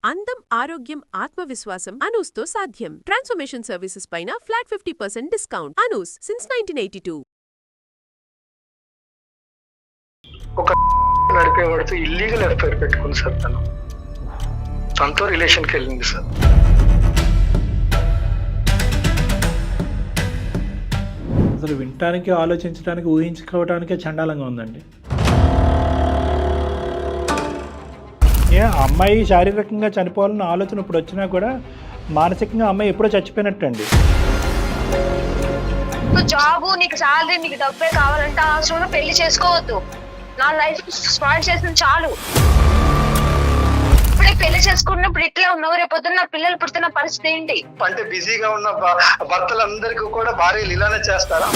అందం, ఆరోగ్యం, ఆత్మవిశ్వాసం అనూస్తో సాధ్యం. ట్రాన్స్ఫర్మేషన్ సర్వీసెస్ పైన ఫ్లాట్ 50% డిస్కౌంట్. అనూస్ సిన్స్ 1982. ఒక నడిపేవాడితో ఇల్లీగల్ ఎఫ్ఐఆర్ పెట్టుకుంది సార్. తనతో రిలేషన్కి వెళ్ళింది సార్. అసలు వినటానికి, ఆలోచించడానికి, ఊహించుకోవడానికే చండాలంగా ఉందండి. అమ్మాయి శారీరకంగా చనిపోవాలన్న ఆలోచన ఇప్పుడు వచ్చినా కూడా మానసికంగా అమ్మాయి ఎప్పుడో చచ్చిపోయినట్టండి. జాబ్, నీకు శాలరీ, నీకు డబ్బే కావాలంటే అవసరం పెళ్లి చేసుకోవద్దు. నా లైఫ్ స్పాయిల్ చేసిన చాలు. ఇప్పుడే పెళ్లి చేసుకున్నప్పుడు ఇట్లా ఉన్నావు, రేపొద్దున నా పిల్లలు పుడుతున్న పరిస్థితి ఏంటి? అంటే బిజీగా ఉన్న భర్తలందరికీ కూడా భార్యలు ఇలానే చేస్తారా?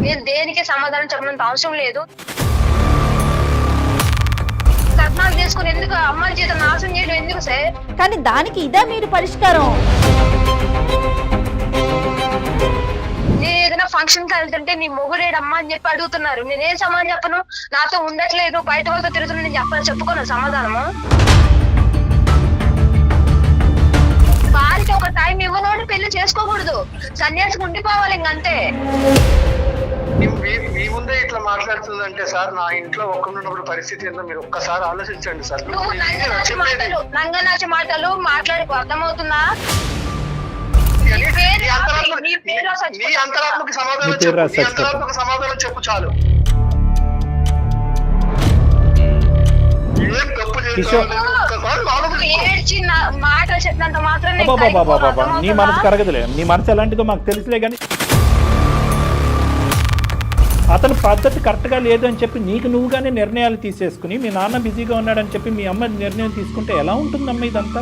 నేను దేనికి సమాధానం చెప్పినంత అవసరం లేదు. కట్నాలు చేసుకుని ఎందుకు అమ్మాయి జీవితం నాశనం చేయడం ఎందుకు సార్? కానీ దానికి ఇదే మీరు పరిష్కారం. నేను ఏదైనా ఫంక్షన్ కి వెళ్తుంటే నీ మొగుడేడమ్మా అని చెప్పి అడుగుతున్నారు. నేనేం సమాధానం చెప్పను? నాతో ఉండట్లేదు, బయట వాళ్ళతో తిరుగుతున్నా, నేను చెప్పాలని చెప్పుకోను సమాధానము. వారికి ఒక టైం ఇవ్వనోడు పెళ్లి చేసుకోకూడదు, సన్యాసికి ఉండిపోవాలి ఇంకంతే. మీ ముందే ఇట్లా మాట్లాడుతుందంటే సార్, నా ఇంట్లో ఒక్కరున్నప్పుడు పరిస్థితి ఏందో మీరు ఒక్కసారి ఆలోచించండి సార్. నువ్వు నంగనాచి మాటలు మాట్లాడుకో, అర్థమవుతుందా? నీ అంతరాత్మకి సమాధానం చెప్పు చాలు. ఏం తప్పు ఏడ్చి మాటలు చెప్పినంత మాత్రం నీ మనసు కరగదులే. నీ మనసు ఎలాంటిదో మాకు తెలుసులే. కానీ అతను పద్ధతి కరెక్ట్గా లేదు అని చెప్పి నీకు నువ్వుగానే నిర్ణయాలు తీసేసుకుని, మీ నాన్న బిజీగా ఉన్నాడని చెప్పి మీ అమ్మ నిర్ణయం తీసుకుంటే ఎలా ఉంటుందమ్మా ఇదంతా?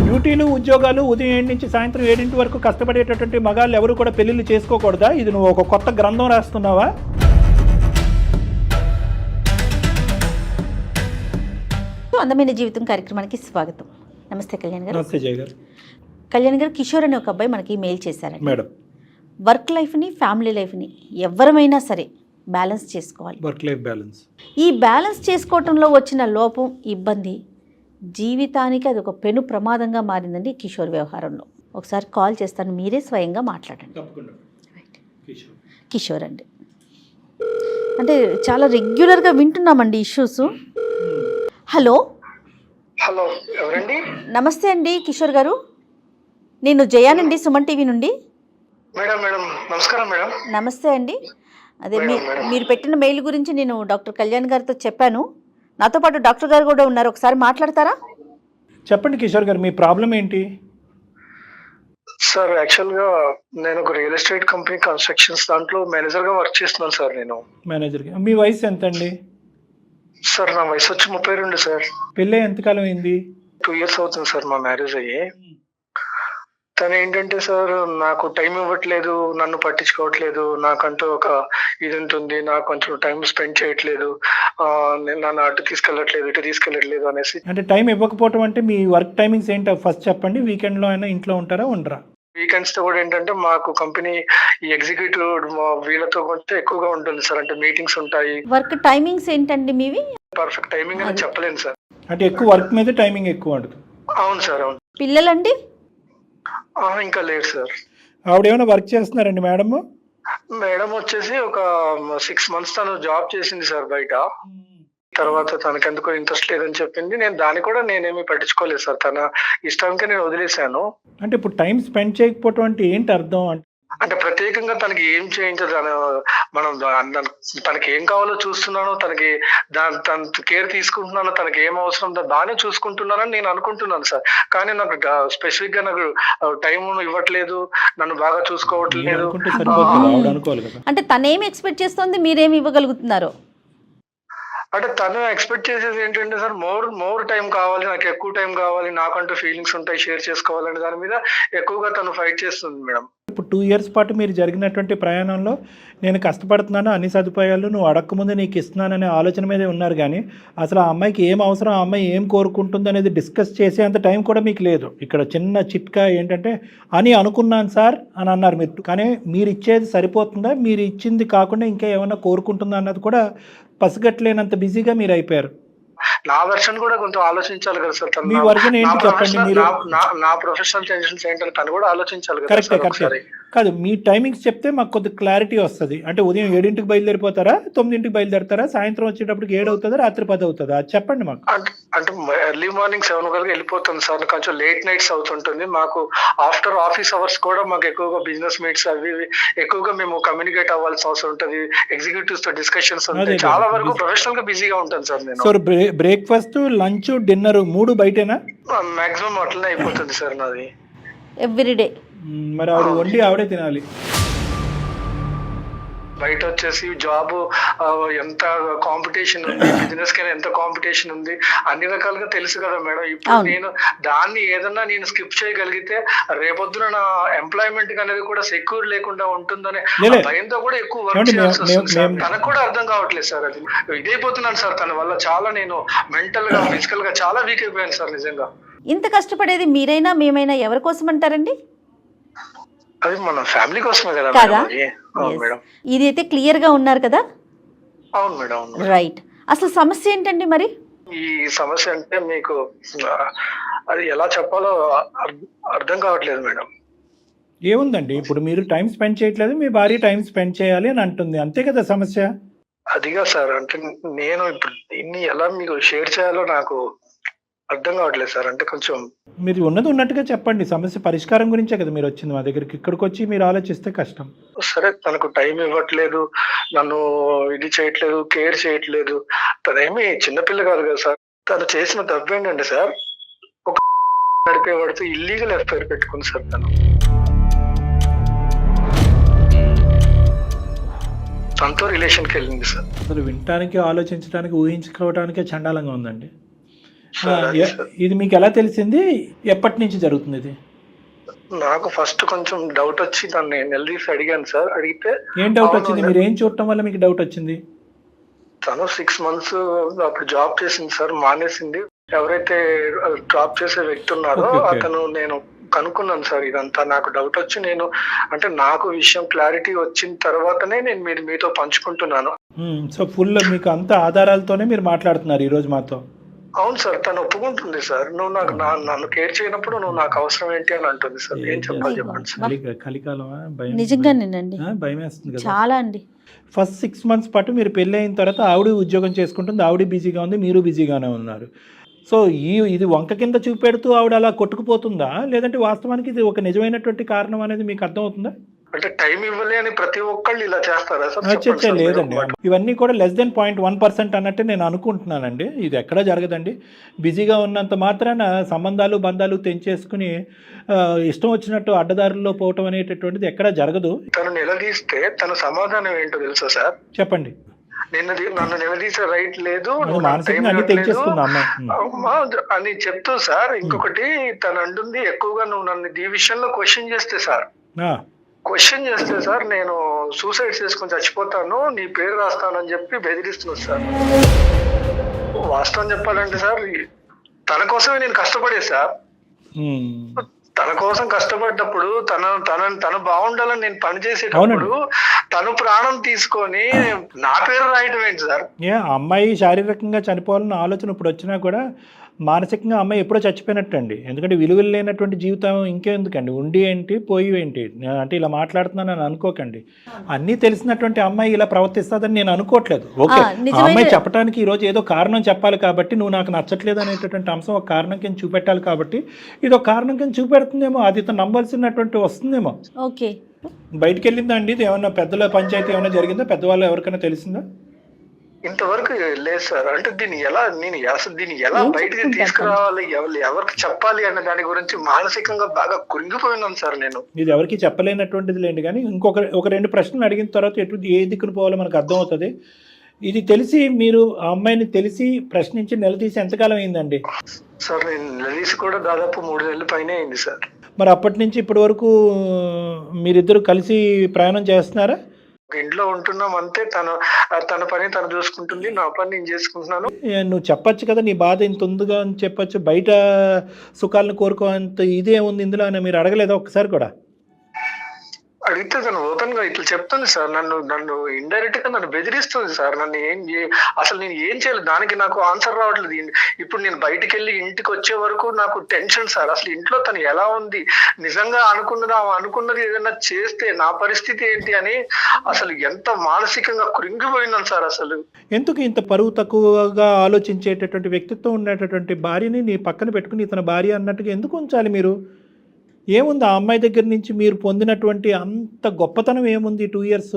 డ్యూటీలు, ఉద్యోగాలు, ఉదయం 7 నుంచి సాయంత్రం 7 వరకు కష్టపడేటటువంటి మగాళ్ళు ఎవరు కూడా పెళ్లిళ్ళు చేసుకోకూడదా? ఇది నువ్వు ఒక కొత్త గ్రంథం రాస్తున్నావా? అందమైన జీవితం కార్యక్రమానికి స్వాగతం. నమస్తే కళ్యాణ్ గారు. నమస్తే జయ గారు. కళ్యాణ్ గారు, కిషోర్ అనే ఒక అబ్బాయి మనకి మెయిల్ చేశారండి. మేడం, వర్క్ లైఫ్ని, ఫ్యామిలీ లైఫ్ని ఎవరమైనా సరే బ్యాలెన్స్ చేసుకోవాలి. Work life balance. ఈ బ్యాలెన్స్ చేసుకోవటంలో వచ్చిన లోపం, ఇబ్బంది జీవితానికి అది ఒక పెను ప్రమాదంగా మారిందండి కిషోర్ వ్యవహారంలో. ఒకసారి కాల్ చేస్తాను, మీరే స్వయంగా మాట్లాడండి. కిషోర్ అండి, అంటే చాలా రెగ్యులర్గా వింటున్నామండి ఇష్యూస్. హలో హలో, ఎవరండి? నమస్తే అండి కిషోర్ గారు, నేను జయానండి, సుమన్ టీవీ నుండి. మేడం మేడం నమస్కారం మేడం. నమస్తే అండి. అదే మీరు పెట్టిన మెయిల్ గురించి నేను డాక్టర్ కళ్యాణ్ గారితో చెప్పాను. నాతో పాటు డాక్టర్ గారు కూడా ఉన్నారు, ఒకసారి మాట్లాడతారా? చెప్పండి కిషోర్ గారు, మీ ప్రాబ్లం ఏంటి? సార్, యాక్చువల్గా నేను ఒక రియల్ ఎస్టేట్ కంపెనీ కన్స్ట్రక్షన్స్ దాంట్లో మేనేజర్గా వర్క్ చేస్తున్నాను సార్. నేను మేనేజర్గా. మీ వయసు ఎంత అండి? సార్, నా వయసు వచ్చి 32 సార్. పెళ్ళి ఎంతకాలం అయింది? 2 years అవుతుంది సార్ మా మ్యారేజ్ అయ్యి. తను ఏంటంటే సార్, నాకు టైం ఇవ్వట్లేదు, నన్ను పట్టించుకోవట్లేదు, నాకంటూ ఒక ఇది ఉంటుంది, నాకు కొంచెం టైం స్పెండ్ చేయట్లేదు, నన్ను అటు తీసుకెళ్ళట్లేదు, ఇటు తీసుకెళ్ళట్లేదు అనేసి. అంటే టైం ఇవ్వకపోవటం అంటే మీ వర్క్ టైమింగ్స్ ఏంటో ఫస్ట్ చెప్పండి. వీకెండ్లో అయినా ఇంట్లో ఉంటారా, ఉండరా? వీకెండ్స్ తో కూడా ఏంటంటే మాకు కంపెనీ ఈ ఎగ్జిక్యూటివ్ వీళ్ళతో కొంటే ఎక్కువగా ఉంటుంది సార్. అంటే మీటింగ్స్ ఉంటాయి. వర్క్ టైమింగ్స్ ఏంటండి మీవి? పర్ఫెక్ట్ టైమింగ్ అని చెప్పలేను సార్. అంటే ఎక్కువ వర్క్ మీద టైమింగ్ ఎక్కువ ఉంటుంది. అవును సార్, అవును. పిల్లలండి? ఇంకా లేదు సార్. ఆవిడ ఏమైనా వర్క్ చేస్తున్నారండి మేడమ్? మేడం వచ్చేసి ఒక 6 months తను జాబ్ చేసింది సార్ బయట. తర్వాత తనకు ఎందుకో ఇంట్రెస్ట్ లేదని చెప్పింది. నేనేమి పట్టించుకోలేదు సార్. తన ఇష్టానికే నేను వదిలేశాను. అంటే ఇప్పుడు టైం స్పెండ్ చేయకపోవటం అంటే ఏంటి అర్థం? అంటే ప్రత్యేకంగా తనకి ఏం చేయించదు, మనం తనకి ఏం కావాలో చూస్తున్నాను, తనకి తన కేర్ తీసుకుంటున్నాను, తనకి ఏం అవసరం దాన్ని చూసుకుంటున్నానని నేను అనుకుంటున్నాను సార్. కానీ నాకు స్పెసిఫిక్ గా నాకు టైం ఇవ్వట్లేదు, నన్ను బాగా చూసుకోవట్లేదు. అంటే తనేమి ఎక్స్పెక్ట్ చేస్తుంది, మీరేమి ఇవ్వగలుగుతున్నారు? అంటే తను ఎక్స్పెక్ట్ చేసేది ఏంటంటే సార్, మోర్ టైం కావాలి, నాకు ఎక్కువ టైం కావాలి, నాకంటూ ఫీలింగ్స్ ఉంటాయి, షేర్ చేసుకోవాలనే దాని మీద ఎక్కువగా తను ఫైట్ చేస్తుంది మేడం. ఇప్పుడు 2 years పాటు మీరు జరిగినటువంటి ప్రయాణంలో నేను కష్టపడుతున్నాను, అన్ని సదుపాయాలు నువ్వు అడగకముందే నీకు ఇస్తున్నాననే ఆలోచన మీదే ఉన్నారు. కానీ అసలు ఆ అమ్మాయికి ఏం అవసరం, ఆ అమ్మాయి ఏం కోరుకుంటుంది అనేది డిస్కస్ చేసే అంత టైం కూడా మీకు లేదు. ఇక్కడ చిన్న చిట్కా ఏంటంటే, అని అనుకున్నాను సార్ అని అన్నారు మీరు. కానీ మీరు ఇచ్చేది సరిపోతుందా, మీరు ఇచ్చింది కాకుండా ఇంకా ఏమైనా కోరుకుంటుందా అన్నది కూడా పసిగట్టలేనంత బిజీగా మీరు అయిపోయారు. నా వెర్షన్ కూడా కొంచెం ఆలోచించాలి కదా సార్. మీ వర్షన్ ఏంటి చెప్పండి మీరు. నా ప్రొఫెషనల్ టెన్షన్స్ ఏంటంటే తను కూడా ఆలోచించాలి కదా కరెక్టే సార్ ఒకసారి. కాదు, మీ టైమింగ్స్ చెప్తే మాకు కొద్ది క్లారిటీ వస్తుంది. అంటే ఉదయం 7ంటికి బయలుదేరిపోతారా, 9ంటికి బయలుదేరతారా, సాయంత్రం వచ్చేటప్పటికి 7 అవుతుందా, రాత్రి 10 అవుతుందా, అది చెప్పండి మాకు. అంటే ఎర్లీ మార్నింగ్ 7 వరకు వెళ్ళిపోతుంది సార్. కొంచెం లేట్ నైట్స్ అవుతుంటుంది. మాకు ఆఫ్టర్ ఆఫీస్ అవర్స్ కూడా మాకు ఎక్కువగా బిజినెస్ మీట్స్ అవి ఎక్కువగా మేము కమ్యూనికేట్ అవ్వాల్సిన అవసరం ఉంటుంది. ఎగ్జిక్యూటివ్స్ తో డిస్కషన్స్ ఉంటాయి. చాలా వరకు ప్రొఫెషనల్ గా బిజీగా ఉంటాను సార్ నేను. సో బ్రేక్ఫాస్ట్, లంచ్, డిన్నర్ 3 బయటేనా? మాక్సిమం అట్లనే అయిపోతుంది సార్ నాది ఎవ్రీడే. మరి ఆవిడ వండి ఆవిడే తినాలి. బయట వచ్చేసి జాబ్ ఎంత కాంపిటీషన్ ఉంది, బిజినెస్ కైనా ఎంత కాంపిటీషన్ ఉంది, అన్ని రకాలుగా తెలుసు కదా మేడం. ఇప్పుడు నేను దాన్ని ఏదన్నా నేను స్కిప్ చేయగలిగితే రేపొద్దున నా ఎంప్లాయ్మెంట్ అనేది కూడా సెక్యూర్ లేకుండా ఉంటుందనే భయంతో కూడా ఎక్కువ వర్క్ చేయాల్సి వస్తుంది సార్. తనకు కూడా అర్థం కావట్లేదు సార్. అది ఇదైపోతున్నాను సార్ తన వల్ల. చాలా నేను మెంటల్ గా ఫిజికల్ గా చాలా వీక్ అయిపోయాను సార్ నిజంగా. ఇంత కష్టపడేది మీరైనా మేమైనా ఎవరి కోసం అంటారండి? అది మన ఫ్యామిలీ కోసమే కదా మేడం. ఇదైతే క్లియర్ గా ఉన్నారు కదా? అవును మేడం. రైట్. అసలు సమస్య ఏంటండి మరి? ఈ సమస్య అంటే మీకు అది ఎలా చెప్పాలో అర్థం కావట్లేదు మేడం. ఏముందండి, ఇప్పుడు మీరు టైం స్పెండ్ చేయట్లేదు, మీ భార్య టైం స్పెండ్ చేయాలి అని అంటుంది, అంతే కదా సమస్య. అదిగా సార్. అంటే నేను ఇప్పుడు దీన్ని ఎలా మీకు షేర్ చేయాలో నాకు అర్థం కావట్లేదు సార్. అంటే కొంచెం మీరు ఉన్నది ఉన్నట్టుగా చెప్పండి. సమస్య పరిష్కారం గురించే కదా మీరు వచ్చింది మా దగ్గరికి. ఇక్కడికి వచ్చి మీరు ఆలోచిస్తే కష్టం. సరే, తనకు టైం ఇవ్వట్లేదు, నన్ను ఇది చేయట్లేదు, కేర్ చేయట్లేదు. తనేమి చిన్నపిల్ల కాదు కదా సార్. తను చేసిన తప్పు ఏంటంటే సార్, ఒక నడిపేవాడితో ఇల్లీగల్ ఎఫ్ఐఆర్ పెట్టుకుంది సార్. తనతో రిలేషన్కి వెళ్ళింది సార్. అసలు వినటానికి, ఆలోచించడానికి, ఊహించుకోవడానికే చండాలంగా ఉందండి. ఇది మీకు ఎలా తెలిసింది? ఎప్పటి నుంచి జరుగుతుంది ఇది? నాకు ఫస్ట్ కొంచెం డౌట్ వచ్చి దాన్ని నిలదీసి అడిగాను సార్. అడిగితే ఏం డౌట్ వచ్చింది? మీరు ఏం చూడటం వల్ల మీకు డౌట్ వచ్చింది? తను 6 months అప్పుడు జాబ్ చేసింది సార్, మానేసింది. ఎవరైతే జాబ్ చేసే వ్యక్తి ఉన్నారో అతను, నేను కనుక్కున్నాను సార్. ఇదంతా నాకు డౌట్ వచ్చి నేను అంటే నాకు విషయం క్లారిటీ వచ్చిన తర్వాతనే నేను మీతో పంచుకుంటున్నాను. సో ఫుల్ మీకు అంత ఆధారాలతోనే మీరు మాట్లాడుతున్నారు ఈరోజు మాతో? అవును సార్. తను ఒప్పుకుంటుంది సార్. నువ్వు నాకు నన్ను కేర్ చేయనప్పుడు నువ్వు నాకు అవసరం ఏంటి అని అంటుంది సార్. ఏం చెప్పాలి చెప్పండి సార్. కలికాలమా? నిజంగానేనండి, భయం వేస్తుంది కదా చాలా అండి. ఫస్ట్ 6 months పాటు మీరు పెళ్ళి అయిన తర్వాత ఆవిడ ఉద్యోగం చేసుకుంటుంది, ఆవిడ బిజీగా ఉంది, మీరు బిజీగానే ఉన్నారు. సో ఇది వంక కింద చూపెడుతూ ఆవిడ అలా కొట్టుకుపోతుందా, లేదంటే వాస్తవానికి ఇది ఒక నిజమైనటువంటి కారణం అనేది మీకు అర్థమవుతుందా? అంటే టైం ఇవ్వలే అని ప్రతి ఒక్కళ్ళు ఇలా చేస్తారా సార్? లేదండి, ఇవన్నీ కూడా <1% అన్నట్టు నేను అనుకుంటున్నానండి. ఇది ఎక్కడా జరగదండి. బిజీగా ఉన్నంత మాత్రాన సంబంధాలు, బంధాలు తెంచేసుకుని ఇష్టం వచ్చినట్టు అడ్డదారుల్లో పోవటం అనేటటువంటిది ఎక్కడా జరగదు. తను నిలదీస్తే తన సమాధానం ఏంటో తెలుసా సార్? చెప్పండి. నన్ను నిలదీసే రైట్ లేదు అని చెప్తూ సార్. ఇంకొకటి తను అంటుంది ఎక్కువగా నువ్వు నన్ను ఈ విషయంలో క్వశ్చన్ చేస్తే సార్ నేను సూసైడ్ చేసుకుని చచ్చిపోతాను, నీ పేరు రాస్తానని చెప్పి బెదిరిస్తున్నాను సార్. వాస్తవం చెప్పాలంటే సార్, తన కోసమే నేను కష్టపడే సార్. తన కోసం కష్టపడ్డప్పుడు తను బాగుండాలని నేను పని చేసేటప్పుడు తను ప్రాణం తీసుకొని నా పేరు రాయటం ఏంటి సార్? అమ్మాయి శారీరకంగా చనిపోవాలన్న ఆలోచన ఇప్పుడు వచ్చినా కూడా మానసికంగా అమ్మాయి ఎప్పుడో చచ్చిపోయినట్టు అండి. ఎందుకంటే విలువలు లేనటువంటి జీవితం ఇంకెందుకండి, ఉండి ఏంటి పోయి ఏంటి అంటే ఇలా మాట్లాడుతున్నానని అనుకోకండి. అన్నీ తెలిసినటువంటి అమ్మాయి ఇలా ప్రవర్తిస్తుందని నేను అనుకోవట్లేదు. ఓకే, అమ్మాయి చెప్పడానికి ఈరోజు ఏదో కారణం చెప్పాలి కాబట్టి నువ్వు నాకు నచ్చట్లేదు అనేటటువంటి అంశం ఒక కారణం కింద చూపెట్టాలి కాబట్టి ఇది ఒక కారణం కింద చూపెడుతుందేమో, అది నమ్మాల్సినటువంటి వస్తుందేమో. ఓకే, బయటికి వెళ్ళిందా అండి? ఇది ఏమన్నా పెద్దల పంచాయతీ ఏమైనా జరిగిందా? పెద్దవాళ్ళు ఎవరికైనా తెలిసిందా? ఇంతవరకు లేదు సార్. అంటే దీన్ని ఎలా బయటకి తీసుకురావాలి, ఎవరికి చెప్పాలి అనే దాని గురించి మానసికంగా బాగా కృంగిపోయినాను సార్ నేను. ఇది ఎవరికి చెప్పలేనటువంటిది లేండి, కానీ ఒక 2 ప్రశ్నలు అడిగిన తర్వాత ఏ దిక్కును పోవాలో మనకు అర్థమవుతుంది. ఇది తెలిసి మీరు ఆ అమ్మాయిని తెలిసి ప్రశ్నించి నిలదీసి ఎంతకాలం అయిందండి? సార్ నేను నిలదీసి కూడా దాదాపు 3 నెలల పైనే అయింది సార్. మరి అప్పటి నుంచి ఇప్పటి వరకు మీరిద్దరు కలిసి ప్రయాణం చేస్తున్నారా? ఇంట్లో ఉంటున్నాం అంతే. తన పని తను చూసుకుంటుంది, నా పని నేను చేసుకుంటున్నాను. నువ్వు చెప్పచ్చు కదా నీ బాధ ఇంత ఉందిగా అని చెప్పచ్చు. బయట సుఖాలను కోరుకోంత ఇదే ఉంది ఇందులో అని మీరు అడగలేదా ఒక్కసారి కూడా? అడిగితే తను ఓపెన్ గా ఇట్లా చెప్తుంది సార్. నన్ను ఇండైరెక్ట్ గా నన్ను బెదిరిస్తుంది సార్. నన్ను అసలు నేను ఏం చేయాలి, దానికి నాకు ఆన్సర్ రావట్లేదు. ఇప్పుడు నేను బయటికి వెళ్ళి ఇంటికి వచ్చే వరకు నాకు టెన్షన్ సార్. అసలు ఇంట్లో తను ఎలా ఉంది, నిజంగా అనుకున్నది ఏదైనా చేస్తే నా పరిస్థితి ఏంటి అని అసలు ఎంత మానసికంగా కృంగిపోయినాను సార్. అసలు ఎందుకు ఇంత పరువు తక్కువగా ఆలోచించేటటువంటి వ్యక్తిత్వం ఉండేటటువంటి భార్యని నీ పక్కన పెట్టుకుని ఇతని భార్య అన్నట్టుగా ఎందుకు ఉంచాలి మీరు? ఏముంది ఆ అమ్మాయి దగ్గర నుంచి మీరు పొందినటువంటి అంత గొప్పతనం ఏముంది 2 years?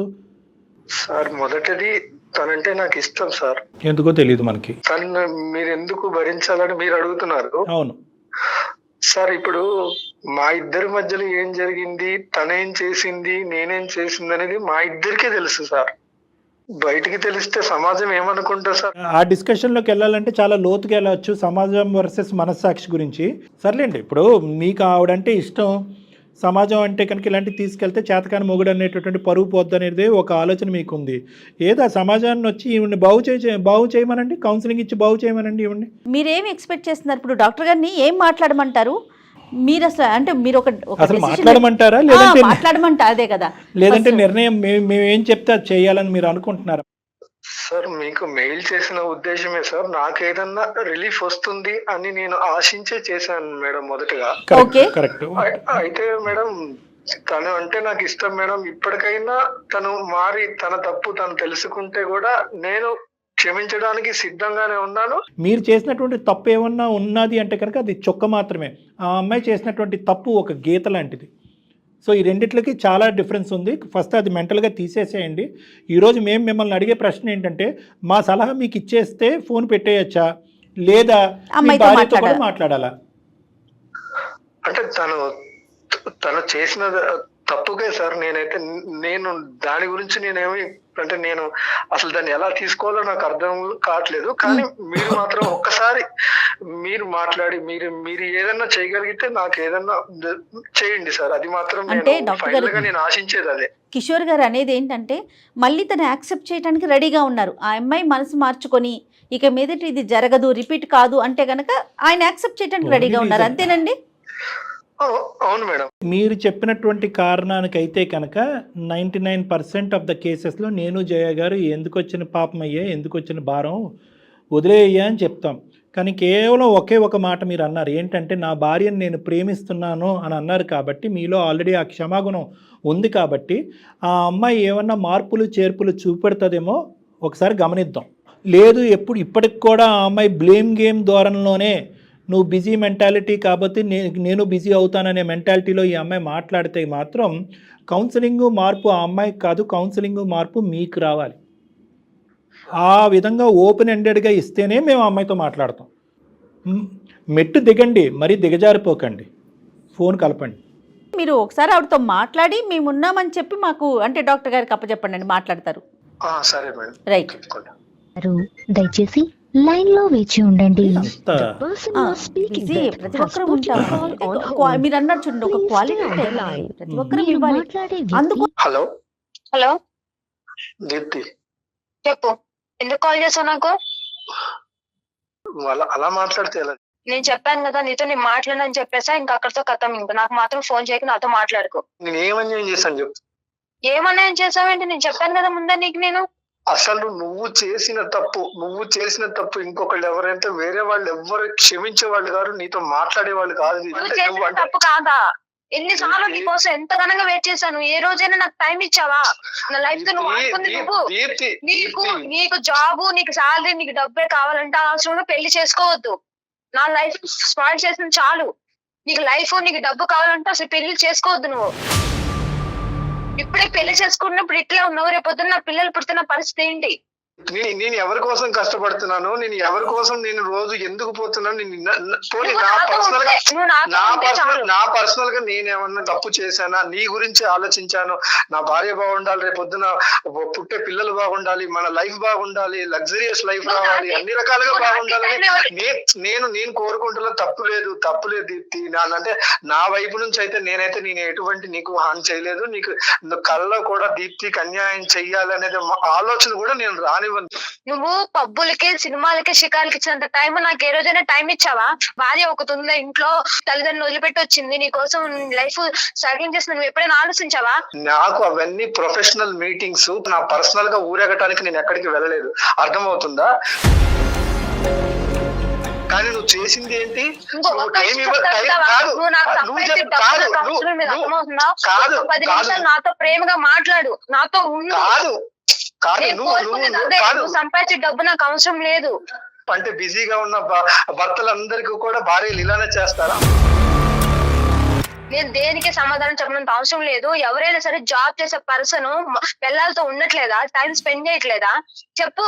సార్ మొదటిది తనంటే నాకు ఇష్టం సార్. ఎందుకో తెలియదు మనకి. తను మీరు ఎందుకు భరించాలని మీరు అడుగుతున్నారు. అవును సార్, ఇప్పుడు మా ఇద్దరి మధ్యలో ఏం జరిగింది, తనేం చేసింది, నేనేం చేసింది అనేది మా ఇద్దరికే తెలుసు సార్. బయటికి తెలిస్తే సమాజం ఏమనుకుంటారు సార్? ఆ డిస్కషన్లోకి వెళ్ళాలంటే చాలా లోతుగా వెళ్ళవచ్చు, సమాజం వర్సెస్ మనస్సాక్షి గురించి. సర్లేండి, ఇప్పుడు మీకు ఆవిడంటే ఇష్టం, సమాజం అంటే కనుక ఇలాంటివి తీసుకెళ్తే చేతకాని మొగుడు అనేటటువంటి పరువు పోద్దు అనేది ఒక ఆలోచన మీకు ఉంది. ఏదో సమాజాన్ని వచ్చి ఈవిని బాగు చేయమనండి, కౌన్సిలింగ్ ఇచ్చి బాగు చేయమనండి ఇవ్వండి. మీరేమి ఎక్స్పెక్ట్ చేస్తున్నారు? ఇప్పుడు డాక్టర్ గారిని ఏం మాట్లాడమంటారు మీరు? అసలు అంటే మీరు అసలు మాట్లాడమంటారా లేదంటే మాట్లాడమంటారు? అదే కదా, లేదంటే నిర్ణయం మేము ఏం చెప్తే అది చేయాలని మీరు అనుకుంటున్నారా? సార్, మీకు మెయిల్ చేసిన ఉద్దేశమే సార్, నాకేదన్నా రిలీఫ్ వస్తుంది అని నేను ఆశించే చేశాను మేడం మొదటగా. కరెక్ట్. అయితే మేడం తను అంటే నాకు ఇష్టం మేడం. ఇప్పటికైనా తను మారి తన తప్పు తను తెలుసుకుంటే కూడా నేను క్షమించడానికి సిద్ధంగానే ఉన్నాను. మీరు చేసినటువంటి తప్పు ఏమన్నా ఉన్నది అంటే కనుక అది చొక్క మాత్రమే. ఆ అమ్మాయి చేసినటువంటి తప్పు ఒక గీత లాంటిది. సో ఈ రెండిట్లకి చాలా డిఫరెన్స్ ఉంది. ఫస్ట్ అది మెంటల్గా తీసేసేయండి. ఈరోజు మేము మిమ్మల్ని అడిగే ప్రశ్న ఏంటంటే, మా సలహా మీకు ఇచ్చేస్తే ఫోన్ పెట్టేయచ్చా లేదా మీ భార్యతో కూడా మాట్లాడాలా? అంటే తను చేసిన తప్పుకే సార్. నేను దాని గురించి నేనేమి అంటే నేను అసలు దాన్ని ఎలా తీసుకోవాలో నాకు అర్థం కావట్లేదు. కానీ మీరు మాత్రం ఒక్కసారి మీరు మాట్లాడి మీరు ఏదన్నా చేయగలిగితే నాకు ఏదన్నా చేయండి సార్. అది మాత్రం నేను ఆశించేది అదే. కిషోర్ గారు అనేది ఏంటంటే, మళ్ళీ తను యాక్సెప్ట్ చేయడానికి రెడీగా ఉన్నారు. ఆ అమ్మాయి మనసు మార్చుకొని ఇక మీదట ఇది జరగదు, రిపీట్ కాదు అంటే కనుక ఆయన యాక్సెప్ట్ చేయడానికి రెడీగా ఉన్నారు. అంతేనండి? అవును మేడం. మీరు చెప్పినటువంటి కారణానికైతే కనుక 99% ఆఫ్ ద కేసెస్లో నేను జయ గారు ఎందుకు వచ్చిన పాపం అయ్యా, ఎందుకు వచ్చిన భారం వదిలేయ్యా అని చెప్తాం. కానీ కేవలం ఒకే ఒక మాట మీరు అన్నారు ఏంటంటే, నా భార్యను నేను ప్రేమిస్తున్నాను అని అన్నారు. కాబట్టి మీలో ఆల్రెడీ ఆ క్షమాగుణం ఉంది. కాబట్టి ఆ అమ్మాయి ఏమన్నా మార్పులు చేర్పులు చూపెడుతుందేమో ఒకసారి గమనిద్దాం. లేదు ఇప్పటికి కూడా ఆ అమ్మాయి బ్లేమ్ గేమ్ ధోరణిలోనే నువ్వు బిజీ మెంటాలిటీ కాబట్టి నేను బిజీ అవుతాననే మెంటాలిటీలో ఈ అమ్మాయి మాట్లాడితే మాత్రం కౌన్సిలింగ్ మార్పు ఆ అమ్మాయికి కాదు, కౌన్సిలింగ్ మార్పు మీకు రావాలి. ఆ విధంగా ఓపెన్ ఎండెడ్గా ఇస్తేనే మేము ఆ అమ్మాయితో మాట్లాడతాం. మెట్టు దిగండి, మరీ దిగజారిపోకండి, ఫోన్ కలపండి. మీరు ఒకసారి ఆవిడతో మాట్లాడి మేము ఉన్నామని చెప్పి మాకు అంటే డాక్టర్ గారికి అప్పచెప్పండి అండి, మాట్లాడతారు. సరే మేడం. రైట్. దయచేసి లైన్ లో వేచి ఉండండి. ప్రతి ఒక్కరు మీరు అన్నారు చూడండి, ఒక క్వాలిటీ ప్రతి ఒక్కరు ఇవ్వాలి. అందుకు హలో హలో దీప్తి, చెప్పు, ఎందుకు కాల్ చేసావు నాకు? అలా మాట్లాడితే ఎలా? నేను చెప్పాను కదా నీతో నేను మాట్లాడనని చెప్పేసా, ఇంకా అక్కడితో కథం. ఇంకా నాకు మాత్రం ఫోన్ చేయక నాతో మాట్లాడుకో. నేను ఏమన్యాయం చేశాను చెప్పు. ఏమన్నాయని చేసావేంటి? నేను చెప్పాను కదా ముందే నీకు. నేను అసలు నువ్వు చేసిన తప్పు ఇంకొకళ్ళు ఎవరైతే వేరే వాళ్ళు ఎవరు క్షమించే వాళ్ళు కాదు, నీతో మాట్లాడే వాళ్ళు కాదు. తప్పు కాదా? ఎన్నిసార్లు నీకోసం ఎంత ఘనంగా వెయిట్ చేశాను. ఏ రోజైనా నాకు టైం ఇచ్చావా? నా లైఫ్ తో నువ్వు ఆడుకుంది నువ్వు. నీకు జాబు, నీకు శాలరీ, నీకు డబ్బే కావాలంటే ఆ అవసరంలో పెళ్లి చేసుకోవద్దు. నా లైఫ్ స్పాయిల్ చేసిన చాలు. నీకు లైఫ్, నీకు డబ్బు కావాలంటే అసలు పెళ్లి చేసుకోవద్దు. నువ్వు ఇప్పుడే పెళ్లి చేసుకున్నప్పుడు ఇట్లా ఉన్నావు, రేపొద్దున నా పిల్లలు పుడుతున్న పరిస్థితి ఏంటి? నేను ఎవరి కోసం కష్టపడుతున్నాను, నేను ఎవరి కోసం నేను రోజు ఎందుకు పోతున్నాను, నా పర్సనల్ గా నేనేమన్నా తప్పు చేశానా, నీ గురించి ఆలోచించాను. నా భార్య బాగుండాలి, రేపొద్దున పుట్టే పిల్లలు బాగుండాలి, మన లైఫ్ బాగుండాలి, లగ్జరియస్ లైఫ్ రావాలి, అన్ని రకాలుగా బాగుండాలని నేను కోరుకుంటున్నా. తప్పు లేదు దీప్తి. అంటే నా వైపు నుంచి అయితే నేను ఎటువంటి నీకు హాని చేయలేదు. నీకు కళ్ళలో కూడా దీప్తికి అన్యాయం చెయ్యాలనేది ఆలోచన కూడా నేను రాని రానివ్వను. నువ్వు పబ్బులకి సినిమాలకి షికార్లకి ఇచ్చినంత టైం నాకు ఏ రోజైనా టైం ఇచ్చావా? భార్య ఒకటి ఉందా ఇంట్లో, తల్లిదండ్రులు వదిలిపెట్టి వచ్చింది, నీ కోసం లైఫ్ స్ట్రగ్లింగ్ చేసిన నువ్వు ఎప్పుడైనా ఆలోచించావా? నాకు అవన్నీ ప్రొఫెషనల్ మీటింగ్స్, నా పర్సనల్ గా ఊరేగటానికి నేను ఎక్కడికి వెళ్ళలేదు, అర్థమవుతుందా? కానీ నువ్వు చేసింది ఏంటి? నువ్వు టైం నాతో ప్రేమగా మాట్లాడు, నాతో సంపాదించే డబ్బు నాకు అవసరం లేదు అంటే బిజీగా ఉన్న భర్తలందరికీ కూడా భార్యలు ఇలానే చేస్తారా? నేను దేనికి సమాధానం చెప్పినంత అవసరం లేదు. ఎవరైనా సరే జాబ్ చేసే పర్సన్ పిల్లలతో ఉండట్లేదా, టైం స్పెండ్ చేయట్లేదా చెప్పు.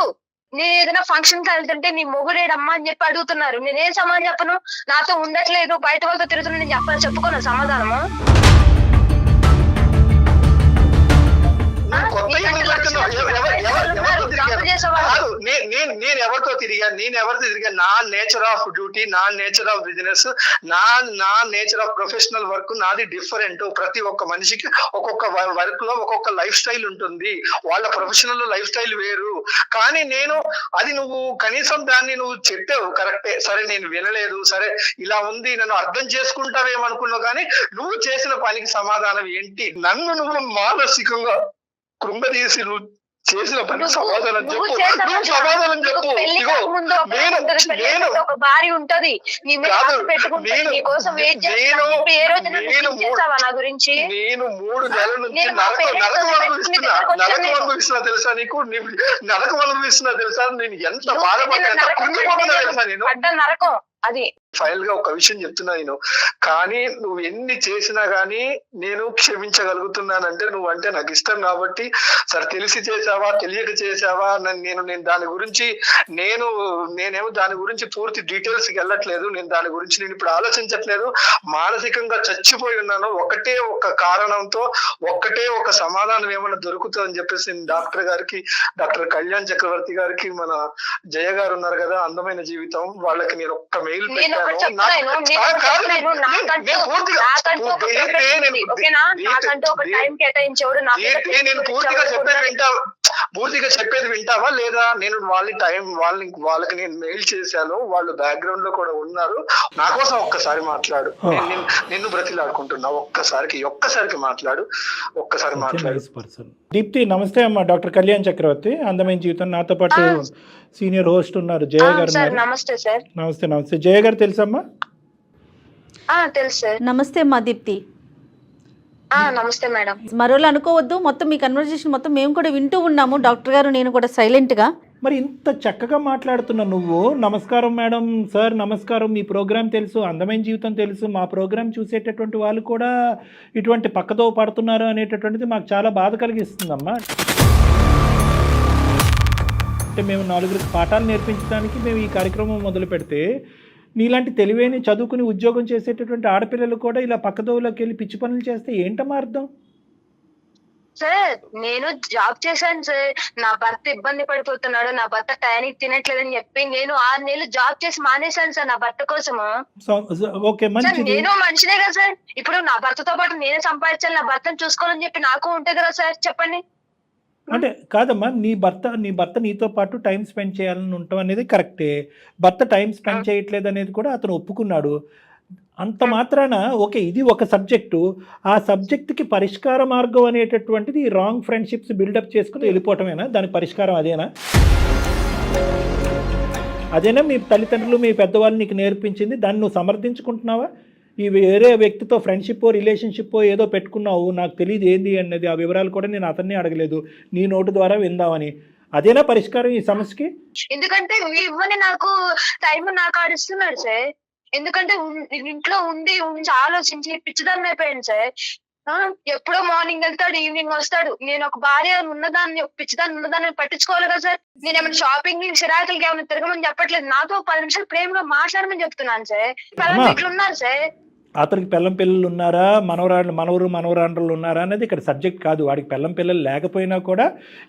నేను ఏదైనా ఫంక్షన్ కి వెళ్తుంటే నీ మొగుడేడమ్మా అని చెప్పి అడుగుతున్నారు, నేనేం సమాధానం చెప్పను? నాతో ఉండట్లేదు, బయట వాళ్ళతో తిరుగుతున్నా, నేను చెప్పుకోను సమాధానము. నేను ఎవరితో తిరిగా నా నేచర్ ఆఫ్ డ్యూటీ, నా నేచర్ ఆఫ్ బిజినెస్, నా నేచర్ ఆఫ్ ప్రొఫెషనల్ వర్క్ నాది డిఫరెంట్. ప్రతి ఒక్క మనిషికి ఒక్కొక్క వర్క్ లో ఒక్కొక్క లైఫ్ స్టైల్ ఉంటుంది, వాళ్ళ ప్రొఫెషనల్ లైఫ్ స్టైల్ వేరు. కానీ అది నువ్వు కనీసం దాన్ని నువ్వు చెప్పావు కరెక్టే, సరే నేను వినలేదు, సరే ఇలా ఉంది, నన్ను అర్థం చేసుకుంటావేమనుకున్నావు. కానీ నువ్వు చేసిన పనికి సమాధానం ఏంటి? నన్ను నువ్వు మానసికంగా కృంగదీసి నువ్వు చేసిన పనికి సమాధానం చెప్పు. సమాధానం చెప్పు. ఒక భార్య ఉంటది, నేను 3 నెలల నుంచి నరకం అనుభవిస్తున్నా తెలుసా నీకు? నరకం అనుభవిస్తున్నా తెలుసా? నేను ఎంత బాధపడ్డా, కృంగిపోతున్నా తెలుసా నేను? నరకం అది. ఫైనల్ గా ఒక విషయం చెప్తున్నా నేను, కానీ నువ్వు ఎన్ని చేసినా గానీ నేను క్షమించగలుగుతున్నానంటే నువ్వు అంటే నాకు ఇష్టం కాబట్టి. సరే తెలిసి చేసావా తెలియక చేసావా నేను దాని గురించి నేనేమో దాని గురించి పూర్తి డీటెయిల్స్ కి వెళ్ళట్లేదు. నేను దాని గురించి నేను ఇప్పుడు ఆలోచించట్లేదు. మానసికంగా చచ్చిపోయి ఉన్నాను. ఒకటే ఒక కారణంతో, ఒకటే ఒక సమాధానం ఏమైనా దొరుకుతుందని చెప్పేసి నేను డాక్టర్ కళ్యాణ్ చక్రవర్తి గారికి, మన జయ గారు ఉన్నారు కదా అందమైన జీవితం, వాళ్ళకి నేను ఒక్క మెయిల్ పెట్టాను. పూర్తిగా చెప్పేది వింటావా లేదా? నేను వాళ్ళకి నేను మెయిల్ చేశాను, వాళ్ళు బ్యాక్గ్రౌండ్ లో కూడా ఉన్నారు. నా కోసం ఒక్కసారి మాట్లాడు, నిన్ను బ్రతిలాడుకుంటున్నా, ఒక్కసారికి మాట్లాడు. దీప్తి నమస్తే అమ్మా. డాక్టర్ కళ్యాణ్ చక్రవర్తి, అందమైన జీవితం. నాతో పాటు సీనియర్ హోస్ట్ ఉన్నారు జయ గారు. నమస్తే సార్. నమస్తే. జయ గారు తెలుసమ్మా? తెలుసు సార్. నమస్తే అమ్మా దీప్తి. నమస్తే మేడం. మరోలా అనుకోవద్దు, మొత్తం మీ కన్వర్జేషన్ మొత్తం మేము కూడా వింటూ ఉన్నాము, డాక్టర్ గారు నేను కూడా సైలెంట్ గా. మరి ఇంత చక్కగా మాట్లాడుతున్నా నువ్వు. నమస్కారం మేడం, సార్ నమస్కారం, మీ ప్రోగ్రాం తెలుసు, అందమైన జీవితం తెలుసు, మా ప్రోగ్రాం చూసేటటువంటి వాళ్ళు కూడా ఇటువంటి పక్కదో పడుతున్నారు అనేటటువంటిది మాకు చాలా బాధ కలిగిస్తుందమ్మా. అంటే మేము 4 పాఠాలు నేర్పించడానికి మేము ఈ కార్యక్రమం మొదలు పెడితే, నీలాంటి తెలివైన చదువుకుని ఉద్యోగం చేసేటటువంటి ఆడపిల్లలు కూడా ఇలా పక్కదోవులోకి వెళ్ళి పిచ్చి పనులు చేస్తే ఏంటమ్మా అర్థం? సార్ నేను జాబ్ చేశాను సార్, నా భర్త ఇబ్బంది పడిపోతున్నాడు, నా భర్త టైంకి తినట్లేదని చెప్పి నేను 6 నెలలు జాబ్ చేసి మానేశాను సార్ నా భర్త కోసము. నేను మనిషినే కదా సార్, ఇప్పుడు నా భర్తతో పాటు నేనే సంపాదించాలి, నా భర్తను చూసుకోవాలని చెప్పి నాకు ఉంటుంది కదా సార్, చెప్పండి. అంటే కాదమ్మా, నీ భర్త నీతో పాటు టైం స్పెండ్ చేయాలని ఉండటం అనేది కరెక్టే. భర్త టైం స్పెండ్ చేయట్లేదు అనేది కూడా అతను ఒప్పుకున్నాడు. అంత మాత్రాన ఓకే, ఇది ఒక సబ్జెక్టు. ఆ సబ్జెక్టుకి పరిష్కార మార్గం అనేటటువంటిది రాంగ్ ఫ్రెండ్షిప్స్ బిల్డప్ చేసుకుని వెళ్ళిపోవటమేనా దానికి పరిష్కారం? అదేనా మీ తల్లిదండ్రులు మీ పెద్దవాళ్ళు నీకు నేర్పించింది? దాన్ని నువ్వు సమర్థించుకుంటున్నావా? ఈ వేరే వ్యక్తితో ఫ్రెండ్షిప్పో రిలేషన్షిప్పో ఏదో పెట్టుకున్నావు, నాకు తెలియదు ఏంది అన్నది, ఆ వివరాలు కూడా నేను అతన్ని అడగలేదు, నీ నోటు ద్వారా విందామని. అదేనా పరిష్కారం ఈ సమస్యకి? ఎందుకంటే ఇవ్వని నాకు టైం నాకు ఆడిస్తున్నాడు సార్. ఎందుకంటే ఇంట్లో ఉండి ఆలోచించి పిచ్చిదాన్ని అయిపోయాను సార్. ఎప్పుడో మార్నింగ్ వెళ్తాడు, ఈవినింగ్ వస్తాడు. నేను ఒక భార్య ఉన్నదాన్ని, ఒక పిచ్చిదాన్ని ఉన్నదాన్ని పట్టించుకోవాలి కదా సార్. నేను ఏమైనా షాపింగ్ సిరాకులకి ఏమైనా తిరగమని చెప్పట్లేదు, నాతో 10 నిమిషాలు ప్రేమగా మాట్లాడమని చెప్తున్నాను సార్. ఇట్లున్నారు సార్. అతనికి పెళ్ళం పిల్లలు ఉన్నారా, మనవరాండ్రులు ఉన్నారా అనేది ఇక్కడ సబ్జెక్ట్ కాదు. వాడికి పెళ్ళం పిల్లలు లేకపోయినా కూడా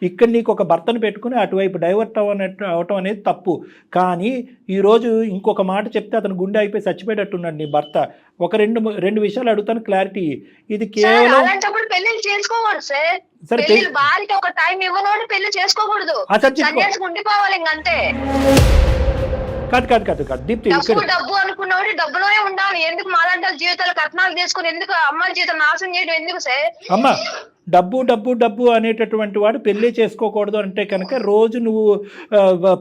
ఇక్కడ నీకు ఒక భర్తను పెట్టుకుని అటువైపు డైవర్ట్ అవటం అనేది తప్పు. కానీ ఈరోజు ఇంకొక మాట చెప్తే అతను గుండె అయిపోయి చచ్చిపోయేటట్టున్నాడు నీ భర్త. ఒక రెండు విషయాలు అడుగుతాను, క్లారిటీ. ఇది కేవలం పెళ్లి చేసుకోకూడదు సార్. సరే, భార్యకి ఒక టైం ఇవ్వనోడు పెళ్లి చేసుకోకూడదు, సన్యాసి ఉండిపోవాలి ఇంకంతే. కాదు దీప్తి, డబ్బు అనుకున్నవాడు డబ్బులోనే ఉండాలి. ఎందుకు మాలాంటి జీవితాలు కట్నాలు తీసుకుని ఎందుకు అమ్మాయి జీవితం నాశనం చేయడం ఎందుకు సార్? అమ్మా, డబ్బు అనేటటువంటి వాడు పెళ్లి చేసుకోకూడదు అంటే కనుక రోజు నువ్వు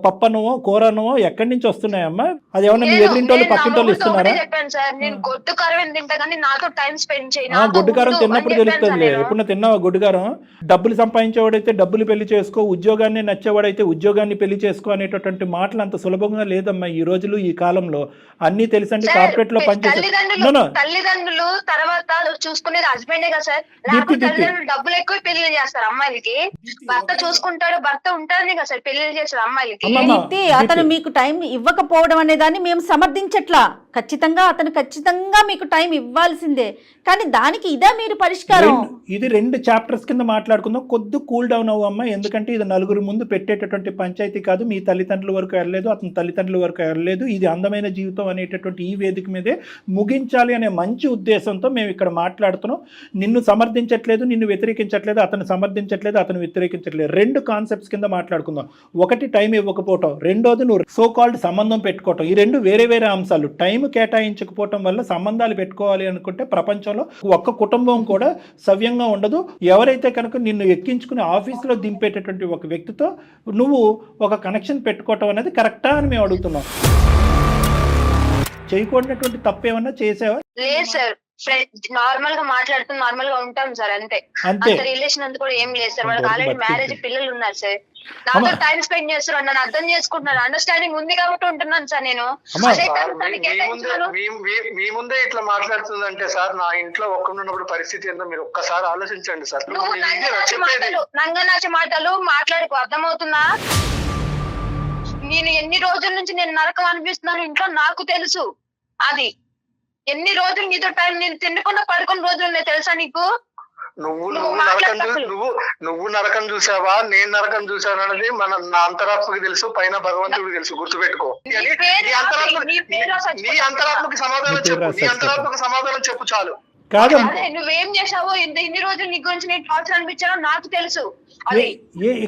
పప్పనమో కూరనమో ఎక్కడి నుంచి వస్తున్నాయమ్మా? అది ఏమన్నా మీ ఎదురింటోళ్ళు పక్కింటోళ్ళు ఇస్తున్నారా? చెప్పాను సార్, నేను గొడ్డు కారం తింటా కానీ నాతో టైం స్పెండ్ చేయను. గొడ్డు కారం తిన్నప్పుడు తెలుస్తుంది. ఎప్పుడు తిన్నావా గొడ్డు కారం? డబ్బులు సంపాదించేవాడైతే డబ్బులు పెళ్లి చేసుకో, ఉద్యోగాన్ని నచ్చేవాడైతే ఉద్యోగాన్ని పెళ్లి చేసుకో అనేటటువంటి మాటలు అంత సులభంగా లేదమ్మా ఈ రోజులు, ఈ కాలంలో. అన్ని తెలుసండి, కార్పొరేట్ లో పనిచేస్తారు తల్లిదండ్రులు. తర్వాత చూసుకునేది హస్బెండే కదా సార్. డబ్బులు ఎక్కువ పెళ్లి చేస్తారు అమ్మాయిలకి. భర్త చూసుకుంటాడు, భర్త ఉంటాడని కదా సార్ పెళ్లి చేస్తారు అమ్మాయిలకి. అతను మీకు టైం ఇవ్వకపోవడం అనే దాన్ని మేము సమర్థించట్లా. ఖచ్చితంగా మీకు టైం ఇవ్వాల్సిందే. కానీ దానికి ఇదే మీరు పరిష్కారం? ఇది 2 చాప్టర్స్ కింద మాట్లాడుకుందాం. కొద్ది కూల్ డౌన్ అవ్వమ్మా. ఎందుకంటే ఇది నలుగురు ముందు పెట్టేటటువంటి పంచాయతీ కాదు. మీ తల్లిదండ్రుల వరకు వెళ్ళలేదు, అతని తల్లిదండ్రుల వరకు వెళ్ళలేదు. ఇది అందమైన జీవితం అనేటటువంటి ఈ వేదిక మీదే ముగించాలి అనే మంచి ఉద్దేశంతో మేము ఇక్కడ మాట్లాడుతున్నాం. నిన్ను సమర్థించట్లేదు, నిన్ను వ్యతిరేకించట్లేదు, అతను సమర్థించట్లేదు, అతను వ్యతిరేకించట్లేదు. 2 కాన్సెప్ట్స్ కింద మాట్లాడుకుందాం. ఒకటి టైం ఇవ్వకపోవటం, రెండోది నువ్వు సో కాల్డ్ సంబంధం పెట్టుకోవటం. ఈ 2 వేరే అంశాలు. టైం కేటాయించకపోవటం వల్ల సంబంధాలు పెట్టుకోవాలి అనుకుంటే ప్రపంచంలో ఒక్క కుటుంబం కూడా సవ్యంగా ఉండదు. ఎవరైతే కనుక నిన్ను ఎక్కించుకుని ఆఫీసులో దింపేటటువంటి ఒక వ్యక్తితో నువ్వు ఒక కనెక్షన్ పెట్టుకోవటం అనేది కరెక్టా అని మేము అడుగుతున్నాం. చేయకూడనటువంటి తప్పు ఏమన్నా చేసావా? లేదు సార్, నార్మల్ గా మాట్లాడుతూ నార్మల్ గా ఉంటాం సార్, అంతే. రిలేషన్ అంతా కూడా ఏం లేదు సార్. వాళ్ళకి ఆల్రెడీ మ్యారేజ్, పిల్లలు ఉన్నారు సార్. నాతో టైం స్పెండ్ చేస్తున్నారు, నన్ను అర్థం చేసుకుంటున్నారు, అండర్స్టాండింగ్ ఉంది కాబట్టి ఉంటున్నాను సార్ నేను. మీ ముందే ఇట్లా మాట్లాడుతుందంటే సార్, నా ఇంట్లో ఒక్కడున్నప్పుడు పరిస్థితి ఏందో మీరు ఒక్కసారి ఆలోచించండి సార్. నంగనాచి మాటలు మాట్లాడుకో, అర్థమవుతుందా? నేను ఎన్ని రోజుల నుంచి నేను నరకం అనిపిస్తున్నాను ఇంట్లో, నాకు తెలుసు. అది ఎన్ని రోజులు నీతో టైం నేను తినకుండా పడుకున్న రోజులు తెలుసా నీకు? నువ్వు నరకం చూసావా, నేను నరకం చూసాను అనేది నా అంతరాత్మకి తెలుసు, పైన భగవంతుడికి తెలుసు. గుర్తుపెట్టుకో. నీ అంతరాత్మకి సమాధానం చెప్పు చాలు. నువ్వేం చేసావో, ఇన్ని రోజులు నీ గురించి నేను టార్చర్ అనిపించానో నాకు తెలుసు.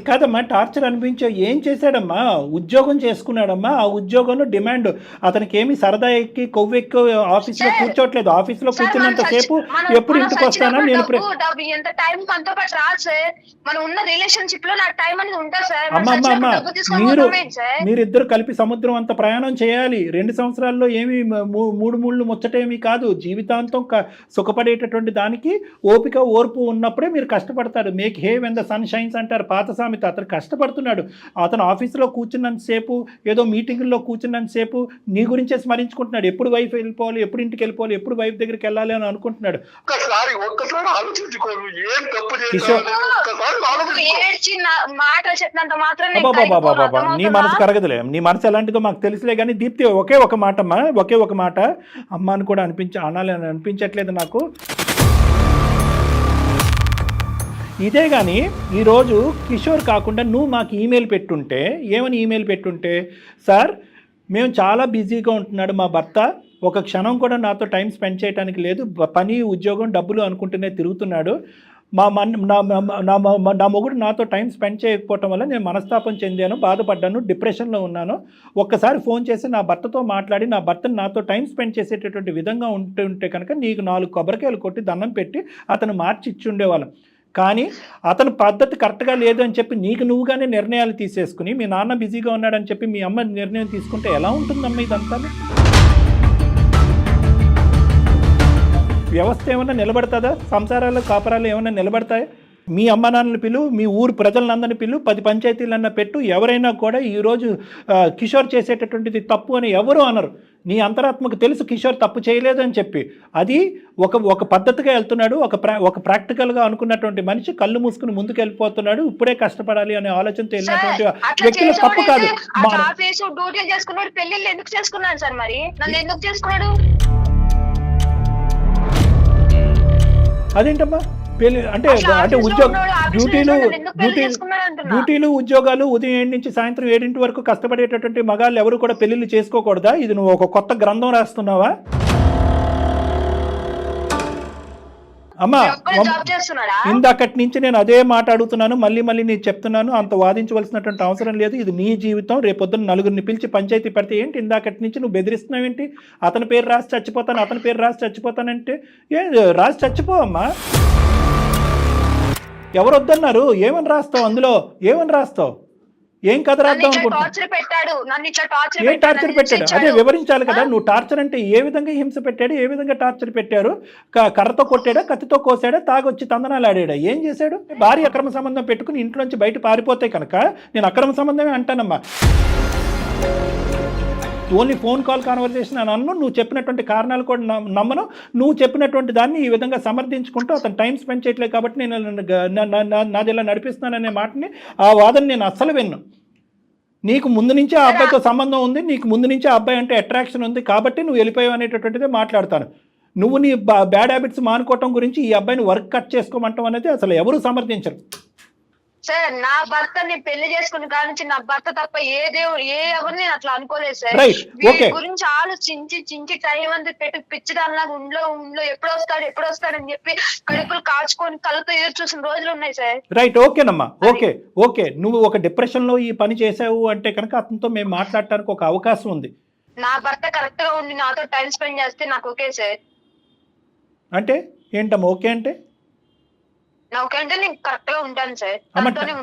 కాదమ్మా, టార్చర్ అనిపించావు. ఏం చేశాడమ్మా? ఉద్యోగం చేసుకున్నాడమ్మా. ఆ ఉద్యోగంలో డిమాండ్. అతనికి ఏమి సరదా ఎక్కి కొవ్వెక్కి ఆఫీసులో కూర్చోట్లేదు. ఆఫీసులో కూర్చున్నంత సేపు ఎప్పుడు ఇంటికి వస్తానా నేను. ఎంత టైం మనతో పాటు రాదు సార్. మనం ఉన్న రిలేషన్షిప్ లో నాకు టైం అనేది ఉంటుంది సార్. మీరిద్దరు కలిపి సముద్రం అంత ప్రయాణం చేయాలి. 2 సంవత్సరాల్లో ఏమి మూడు ముచ్చటేమి కాదు. జీవితాంతం సుఖపడేటటువంటి దానికి ఓపిక ఓర్పు ఉన్నప్పుడే మీరు కష్టపడతారు. Make hay when the sun shines అంటారు పాత సామెత. అతను కష్టపడుతున్నాడు. అతను ఆఫీసులో కూర్చున్నంతసేపు, ఏదో మీటింగుల్లో కూర్చున్నంతసేపు నీ గురించే స్మరించుకుంటున్నాడు. ఎప్పుడు వైఫ్ వెళ్ళిపోవాలి, ఎప్పుడు ఇంటికి వెళ్ళిపోవాలి, ఎప్పుడు వైఫ్ దగ్గరికి వెళ్ళాలి అని అనుకుంటున్నాడు. నీ మనసు కరగదులే. నీ మనసు ఎలాంటిదో మాకు తెలుసులే. కానీ దీప్తి, ఒకే ఒక మాట అమ్మ అని కూడా అనాలని అనిపించట్లేదు నాకు. ఇదే కానీ ఈరోజు కిషోర్ కాకుండా నువ్వు మాకు ఈమెయిల్ పెట్టుంటే, ఏమని ఈమెయిల్ పెట్టుంటే, సార్ మేము చాలా బిజీగా ఉంటున్నాడు మా భర్త, ఒక క్షణం కూడా నాతో టైం స్పెండ్ చేయడానికి లేదు, పని ఉద్యోగం డబ్బులు అనుకుంటూనే తిరుగుతున్నాడు, నా మొగుడు నాతో టైం స్పెండ్ చేయకపోవటం వల్ల నేను మనస్తాపం చెందాను, బాధపడ్డాను, డిప్రెషన్లో ఉన్నాను. ఒక్కసారి ఫోన్ చేసి నా భర్తతో మాట్లాడి నా భర్తను నాతో టైం స్పెండ్ చేసేటటువంటి విధంగా ఉంటుంటే కనుక నీకు 4 కొబ్బరికాయలు కొట్టి దండం పెట్టి అతను మార్చి ఇచ్చి ఉండేవాళ్ళం. కానీ అతను పద్ధతి కరెక్ట్గా లేదు అని చెప్పి నువ్వుగానే నిర్ణయాలు తీసేసుకుని మీ నాన్న బిజీగా ఉన్నాడని చెప్పి మీ అమ్మ నిర్ణయం తీసుకుంటే ఎలా ఉంటుందమ్మా ఇదంతా? వ్యవస్థ ఏమన్నా నిలబడుతుందా? సంసారాలు కాపరాలు ఏమన్నా నిలబడతాయా? మీ అమ్మ నాన్నలు పిలు, మీ ఊరు ప్రజలందరినీ పిలు, 10 పంచాయతీలన్నా పెట్టు. ఎవరైనా కూడా ఈరోజు కిషోర్ చేసేటటువంటిది తప్పు అని ఎవరు అనరు. నీ అంతరాత్మకు తెలుసు కిషోర్ తప్పు చేయలేదు అని చెప్పి. అది ఒక పద్ధతిగా వెళ్తున్నాడు. ఒక ప్రాక్టికల్గా అనుకున్నటువంటి మనిషి కళ్ళు మూసుకుని ముందుకు వెళ్ళిపోతున్నాడు. ఇప్పుడే కష్టపడాలి అనే ఆలోచనతో వెళ్ళినటువంటి వ్యక్తులు తప్పు కాదు. అదేంటమ్మా పెళ్లి అంటే అంటే డ్యూటీలు ఉద్యోగాలు ఉదయం 7 నుంచి సాయంత్రం 7 వరకు కష్టపడేటటువంటి మగాళ్ళు ఎవరు కూడా పెళ్లిళ్ళు చేసుకోకూడదా? ఇది నువ్వు ఒక కొత్త గ్రంథం రాస్తున్నావా? అమ్మా ఇందాకటి నుంచి నేను అదే మాట అడుగుతున్నాను, మళ్ళీ నేను చెప్తున్నాను, అంత వాదించవలసినటువంటి అవసరం లేదు. ఇది నీ జీవితం. రేపొద్దున నలుగురిని పిలిచి పంచాయతీ పెడితే ఏంటి? ఇందాకటి నుంచి నువ్వు బెదిరిస్తున్నావు ఏంటి? అతని పేరు రాసి చచ్చిపోతాను, అతని పేరు రాసి చచ్చిపోతానంటే రాసి చచ్చిపోవమ్మా. ఎవరు వద్దన్నారు? ఏమని రాస్తావు అందులో? ఏమని రాస్తావు? ఏం కథ రాద్దాం అనుకుంటున్నావు? ఏం టార్చర్ పెట్టాడు? అదే వివరించాలి కదా. నువ్వు టార్చర్ అంటే ఏ విధంగా హింస పెట్టాడు, ఏ విధంగా టార్చర్ పెట్టారు? కర్రతో కొట్టాడా, కత్తితో కోసాడా, తాగొచ్చి తందనాలు ఆడాడా, ఏం చేశాడు? భార్య అక్రమ సంబంధం పెట్టుకుని ఇంట్లోంచి బయట పారిపోతే కనుక నేను అక్రమ సంబంధమే అంటానమ్మా. ఓన్లీ ఫోన్ కాల్ కాన్వర్సేషన్ అని అన్ను. నువ్వు చెప్పినటువంటి కారణాలు కూడా నమ్మను. నువ్వు చెప్పినటువంటి దాన్ని ఈ విధంగా సమర్థించుకుంటూ అతను టైం స్పెండ్ చేయట్లేదు కాబట్టి నేను నాది ఇలా నడిపిస్తున్నాననే మాటని, ఆ వాదన నేను అస్సలు విన్ను. నీకు ముందు నుంచే ఆ అబ్బాయితో సంబంధం ఉంది, నీకు ముందు నుంచే ఆ అబ్బాయి అంటే అట్రాక్షన్ ఉంది కాబట్టి నువ్వు వెళ్ళిపోయావు అనేటటువంటిదే మాట్లాడతాను. నువ్వు నీ బ్యాడ్ హ్యాబిట్స్ మానుకోవటం గురించి ఈ అబ్బాయిని వర్క్ కట్ చేసుకోమంటాం అనేది అసలు ఎవరు సమర్థించరు. సార్ నా భర్త నేను పెళ్లి చేసుకున్న కాడ నుంచి నా భర్త తప్ప ఎవరిని నేను అట్లా అనుకోలేదు సార్. గురించి ఆలోచించి టైం అంతా పెట్టి పిచ్చిదానిలాగా ఉండ్లో ఎప్పుడు వస్తాడని చెప్పి కడుపులు కాచుకొని కళ్ళతో ఎదురు చూసిన రోజులు ఉన్నాయి సార్. రైట్, ఓకేనమ్మా, ఓకే. నువ్వు ఒక డిప్రెషన్ లో ఈ పని చేసావు అంటే కనుక అతనితో మేము మాట్లాడటానికి ఒక అవకాశం ఉంది. నా భర్త కరెక్ట్ గా ఉండి నాతో టైం స్పెండ్ చేస్తే నాకు ఓకే సార్. అంటే ఏంటమ్మా ఓకే అంటే? నాకంటే నేను కరెక్ట్ గా ఉంటాను సార్,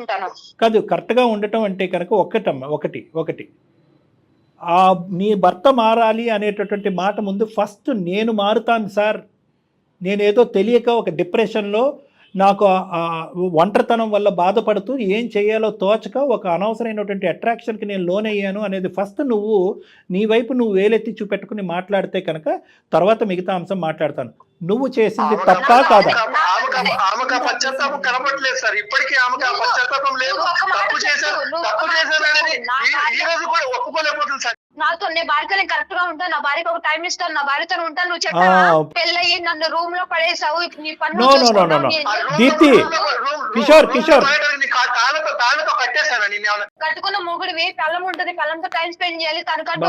ఉంటాను. కాదు, కరెక్ట్ గా ఉండటం అంటే కనుక ఒకటి ఆ నీ భర్త మారాలి అనేటటువంటి మాట ముందు ఫస్ట్ నేను మారుతాను సార్, నేనేదో తెలియక ఒక డిప్రెషన్లో నాకు ఒంటరితనం వల్ల బాధపడుతూ ఏం చేయాలో తోచక ఒక అనవసరమైనటువంటి అట్రాక్షన్కి నేను లోనయ్యాను అనేది ఫస్ట్ నువ్వు నీ వైపు నువ్వు వేలెత్తి చూపెట్టుకుని మాట్లాడితే కనుక తర్వాత మిగతా అంశం మాట్లాడతాను. నువ్వు చేసింది తప్పా కాదా? కనపడలేదు సార్, ఇప్పటికీ ఆమెకు పశ్చాత్తాపం లేదు. తప్పు చేశాను అనేది ఈ రోజు కూడా ఒప్పుకోలేకపోతుంది సార్. నాతో నేను భార్యతో కరెక్ట్ గా ఉంటాను, నా భార్యకు ఒక టైం ఇస్తాను, నా భార్యతో ఉంటాను. నువ్వు చెప్పావు పెళ్ళయి నన్ను రూమ్ లో పడేసావు, నీ పన్ను దీప్తి, కిషోర్ కట్టుకున్న మొగుడివి పెళ్ళం ఉంటుంది, పెళ్ళంతో టైం స్పెండ్ చేయాలి, తనకంటూ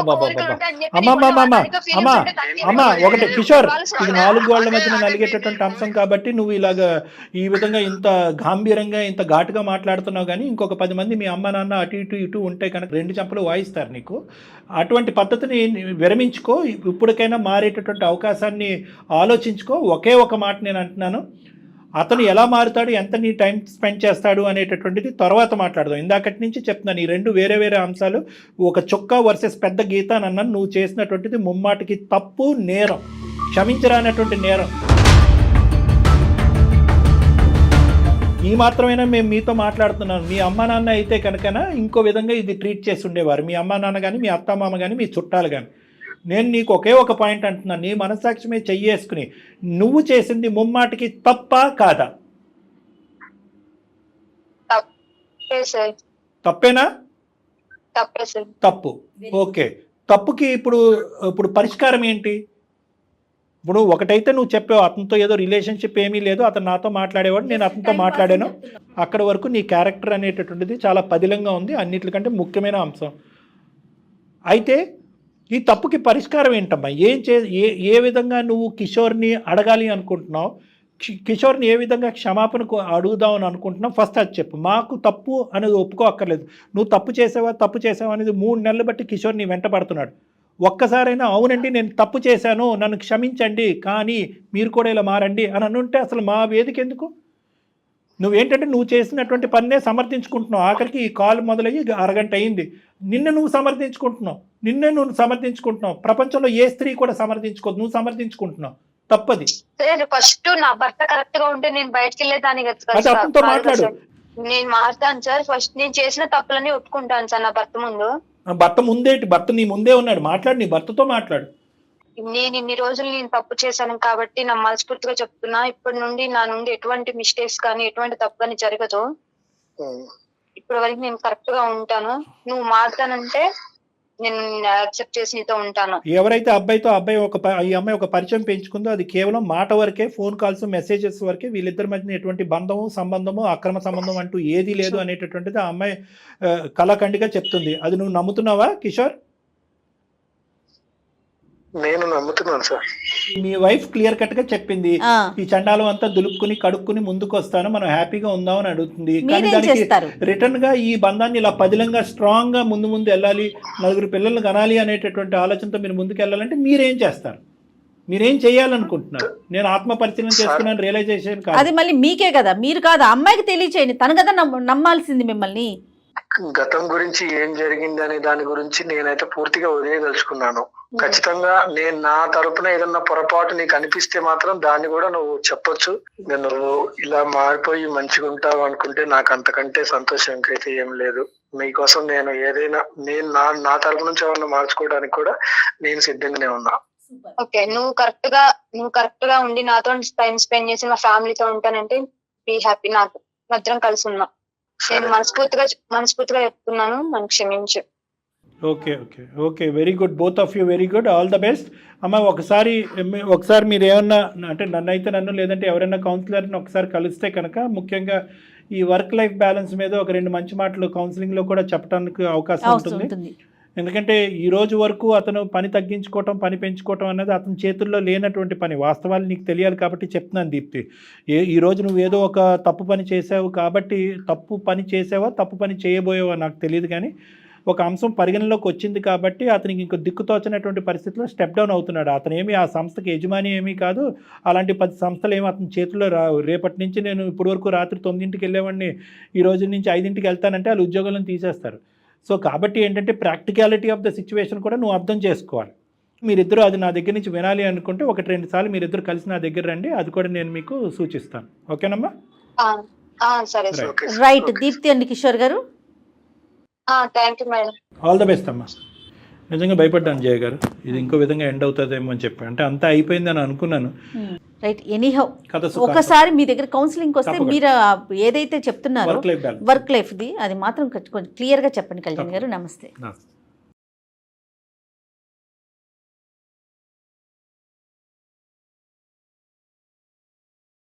ఒకటి కిషోర్, ఇది 4 గోళ్ల మధ్యన నలిగేటటువంటి అంశం కాబట్టి నువ్వు ఇలాగ ఈ విధంగా ఇంత గాంభీరంగా ఇంత ఘాటుగా మాట్లాడుతున్నావు. కానీ ఇంకొక 10 మంది మీ అమ్మ నాన్న అటు ఇటు ఉంటే కనుక 2 చెంపలు వాయిస్తారు నీకు. అటువంటి పద్ధతిని విరమించుకో, ఇప్పటికైనా మారేటటువంటి అవకాశాన్ని ఆలోచించుకో. ఒకే ఒక మాట నేను అంటున్నాను, అతను ఎలా మారుతాడు, ఎంత నీ టైం స్పెండ్ చేస్తాడు అనేటటువంటిది తర్వాత మాట్లాడదాం. ఇందాకటి నుంచి చెప్తున్నాను, ఈ 2 వేరే అంశాలు. ఒక చొక్కా వర్సెస్ పెద్ద గీత అని అన్నాను. నువ్వు చేసినటువంటిది ముమ్మాటికి తప్పు, నేరం, క్షమించరానటువంటి నేరం. ఈ మాత్రమైనా మేము మీతో మాట్లాడుతున్నాను. మీ అమ్మ నాన్న అయితే కనుకనా ఇంకో విధంగా ఇది ట్రీట్ చేసి ఉండేవారు. మీ అమ్మ నాన్న కానీ, మీ అత్తమామ కానీ, మీ చుట్టాలు కానీ. నేను నీకు ఒకే ఒక పాయింట్ అంటున్నాను, నీ మనస్సాక్షి మీద చెయ్యేసుకుని నువ్వు చేసింది ముమ్మాటికి తప్పా కాదా? తప్పేనా? తప్పు. ఓకే, తప్పుకి ఇప్పుడు పరిష్కారం ఏంటి? ఇప్పుడు ఒకటైతే నువ్వు చెప్పావు, అతనితో ఏదో రిలేషన్షిప్ ఏమీ లేదు, అతను నాతో మాట్లాడేవాడు, నేను అతనితో మాట్లాడాను. అక్కడ వరకు నీ క్యారెక్టర్ అనేటటువంటిది చాలా పదిలంగా ఉంది, అన్నిటికంటే ముఖ్యమైన అంశం. అయితే ఈ తప్పుకి పరిష్కారం ఏంటమ్మా? ఏ విధంగా నువ్వు కిషోర్ని అడగాలి అనుకుంటున్నావు? కిషోర్ని ఏ విధంగా క్షమాపణకు అడుగుదామని అనుకుంటున్నావు? ఫస్ట్ అది చెప్పు. మాకు తప్పు అనేది ఒప్పుకో అక్కర్లేదు. నువ్వు తప్పు చేసావా అనేది 3 నెలలు బట్టి కిషోర్ నీ వెంట పడుతున్నాడు. ఒక్కసారైనా అవునండి నేను తప్పు చేశాను, నన్ను క్షమించండి, కానీ మీరు కూడా ఇలా మారండి అని అనుంటే అసలు మా వేదిక ఎందుకు? నువ్వేంటంటే నువ్వు చేసినటువంటి పన్నే సమర్థించుకుంటున్నావు. ఆఖరికి ఈ కాల్ మొదలయ్యి 1 అరగంట అయింది. నిన్ను నువ్వు సమర్థించుకుంటున్నావు. ప్రపంచంలో ఏ స్త్రీ కూడా సమర్థించుకోదు, నువ్వు సమర్థించుకుంటున్నావు. తప్పది. ఫస్ట్ నా భర్త కరెక్ట్ గా ఉంటే నేను బయటకు వెళ్ళేదాన్ని కదా. అతనితో మాట్లాడు. నేను మారుతాను సార్, ఫస్ట్ నేను చేసిన తప్పులని ఒప్పుకుంటాను సార్ నా భర్త ముందు. భర్త ముందేంటి? భర్త నీ ముందే ఉన్నాడు, మాట్లాడు, నీ భర్తతో మాట్లాడు. నేను ఇన్ని రోజులు నేను తప్పు చేశాను కాబట్టి నా మనస్ఫూర్తిగా చెప్తున్నా, ఇప్పటి నుండి నా నుండి ఎటువంటి మిస్టేక్స్ కానీ ఎటువంటి తప్పు కానీ జరగదు. ఇప్పటి వరకు నేను కరెక్ట్ గా ఉంటాను. నువ్వు మారుతానంటే నేను యాక్సెప్ట్ చేసి నీతో ఉంటాను. ఎవరైతే అబ్బాయితో ఈ అమ్మాయి ఒక పరిచయం పెంచుకుందో అది కేవలం మాట వరకే, ఫోన్ కాల్స్ మెసేజెస్ వరకే, వీళ్ళిద్దరి మధ్య ఎటువంటి బంధము సంబంధము అక్రమ సంబంధం అంటూ ఏదీ లేదు అనేటటువంటిది ఆ అమ్మాయి కళాఖండిగా చెప్తుంది. అది నువ్వు నమ్ముతున్నావా కిషోర్? నేను నమ్ముతున్నాను సార్. మీ వైఫ్ క్లియర్ కట్ గా చెప్పింది ఈ చండాలం అంతా దులుపుకుని కడుక్కుని ముందుకు వస్తాను, మనం హ్యాపీగా ఉందామని అడుగుతుంది. కానీ దానికి రిటర్న్ గా ఈ బంధాన్ని ఇలా పదిలంగా స్ట్రాంగ్ గా ముందు వెళ్ళాలి, నలుగురు పిల్లల్ని కనాలి అనేటటువంటి ఆలోచనతో మీరు ముందుకు వెళ్ళాలంటే మీరేం చేస్తారు? మీరేం చేయాలనుకుంటున్నారు? నేను ఆత్మ పరిశీలన చేసుకున్నాను, రియలైజేషన్ కాదు. అది మళ్ళీ మీకే కదా, మీరు కాదు అమ్మాయికి తెలియచేయండి. తను కదా నమ్మాల్సింది మిమ్మల్ని. గతం గురించి ఏం జరిగింది అనే దాని గురించి నేనైతే పూర్తిగా వదిలేదలుచుకున్నాను. ఖచ్చితంగా నేను నా తరపున ఏదన్నా పొరపాటు నీకు అనిపిస్తే మాత్రం దాన్ని కూడా నువ్వు చెప్పొచ్చు. నువ్వు ఇలా మారిపోయి మంచిగా ఉంటావు అనుకుంటే నాకు అంతకంటే సంతోషం ఇంకైతే ఏం లేదు. మీకోసం నేను ఏదైనా నా తరపు నుంచి ఏమన్నా మార్చుకోవడానికి కూడా నేను సిద్ధంగానే ఉన్నా. ఓకే, నువ్వు కరెక్ట్ గా ఉండి నాతో టైం స్పెండ్ చేసి మా ఫ్యామిలీతో ఉంటానంటే బీ హ్యాపీ. నాకు మధ్యం కలిసి ఉన్నా. నేను మనస్ఫూర్తిగా చెప్తున్నాను, నన్ను క్షమించు. Okay okay okay, very good, both of you, very good, all the best. అమ్మ ఒకసారి మీరు ఏమన్నా అంటే నన్ను లేదంటే ఎవరైనా కౌన్సిలర్ని ఒకసారి కలిస్తే కనుక ముఖ్యంగా ఈ వర్క్ లైఫ్ బ్యాలెన్స్ మీద ఒక 2 మంచి మాటలు కౌన్సిలింగ్లో కూడా చెప్పడానికి అవకాశం ఉంటుంది. ఎందుకంటే ఈ రోజు వరకు అతను పని తగ్గించుకోవటం, పని పెంచుకోవటం అనేది అతని చేతుల్లో లేనటువంటి పని. వాస్తవాలు నీకు తెలియాలి కాబట్టి చెప్తున్నాను దీప్తి. ఈ రోజు నువ్వు ఏదో ఒక తప్పు పని చేసావు కాబట్టి తప్పు పని చేసావా తప్పు పని చేయబోయావా నాకు తెలియదు, కానీ ఒక అంశం పరిగణలోకి వచ్చింది కాబట్టి అతనికి ఇంకో దిక్కుతోచినటువంటి పరిస్థితిలో స్టెప్ డౌన్ అవుతున్నాడు. అతను ఏమి ఆ సంస్థకి యజమాని ఏమీ కాదు. అలాంటి 10 సంస్థలు ఏమి అతని చేతుల్లో రావు. రేపటి నుంచి నేను ఇప్పటి వరకు రాత్రి 9ంటికి వెళ్ళేవాడిని, ఈ రోజు నుంచి 5ంటికి వెళ్తానంటే వాళ్ళు ఉద్యోగాలను తీసేస్తారు. సో కాబట్టి ఏంటంటే ప్రాక్టికాలిటీ ఆఫ్ ద సిచ్యువేషన్ కూడా నువ్వు అర్థం చేసుకోవాలి. మీరిద్దరూ అది నా దగ్గర నుంచి వినాలి అనుకుంటే 1-2 సార్లు మీరిద్దరు కలిసి నా దగ్గర రండి, అది కూడా నేను మీకు సూచిస్తాను. ఓకేనమ్మా? సరే రైట్ దీప్తి అండి కిషోర్ గారు. Thank you madam. All the best అమ్మా. నిజంగా భయపడ్డాను జయ గారు, ఇది ఇంకో విధంగా ఎండ్ అవుతుందేమో అని చెప్పి. అంటే అంతా అయిపోయిందని అనుకున్నాను. రైట్, ఎనీహౌ ఒకసారి మీ దగ్గర కౌన్సిలింగ్ వస్తే మీరు ఏదైతే చెప్తున్నారో వర్క్ లైఫ్ది అది మాత్రం కొంచెం క్లియర్గా చెప్పండి కళ్యాణ్ గారు. నమస్తే.